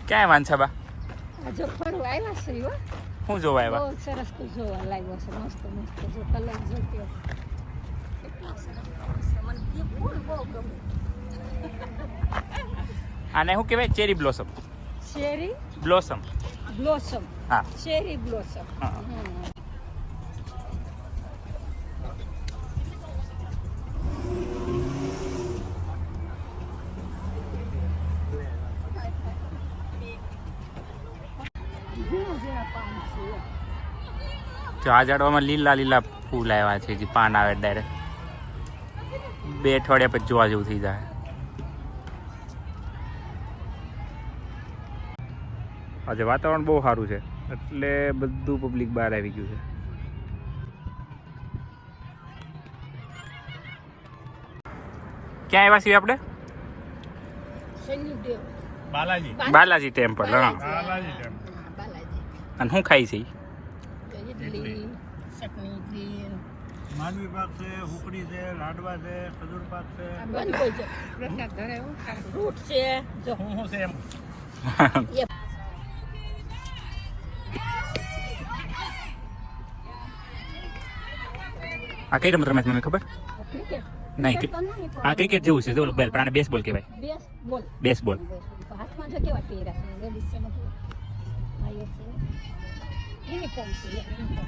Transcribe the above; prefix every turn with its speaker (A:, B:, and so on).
A: ક્યાંય વાંછા બા
B: જો ફરવા આવ્યા છે હો.
A: શું જોવા આવ્યા?
B: બહુ સરસ તો જોવા લાગ્યો છે, મસ્ત મસ્ત જો કલર જોયો કેટલા સરસ છે. મને એ ફૂલ બહુ ગમે.
A: આને શું કહેવાય? Cherry blossom.
B: Cherry
A: blossom.
B: Blossom.
A: હા,
B: ચેરી બ્લોસમ.
A: હા. જો આ ઝાડવામાં લીલા લીલા ફૂલ આવ્યા છે, જે પાન આવે ડાયરેક્ટ 2 અઠવાડિયા પછી જોવા જેવું થઈ જાય. આજે વાતાવરણ બહુ સારું છે એટલે બધું પબ્લિક બહાર આવી ગયું છે. ક્યાં આવ્યા છીએ આપણે?
B: શનિદેવ.
A: બાલાજી ટેમ્પલ. હા,
B: બાલાજી.
A: અને શું ખાઈ છે?
B: ઇડલી, ચટણી, ઘી.
C: માંડવી પાક છે, હુકડી છે, લાડવા છે, ખજૂર પાક છે.
B: બંધ હોય છે. પ્રસાદ ધરે હો. ફ્રૂટ છે. જો
C: હું છે એમ.
A: આ કઈ રમત રમે છે મને ખબર
B: ક્રિકેટ.
A: નહીં. આ ક્રિકેટ જેવું છે, જો પ્રાણે બેસબોલ કહેવાય.
B: બેસબોલ.
A: બેસબોલ.
B: હાથમાં જો કેવા પહેર્યા છે લેડીઝ છે બધું. આ એ છે યુનિફોર્મ છે યુનિફોર્મ.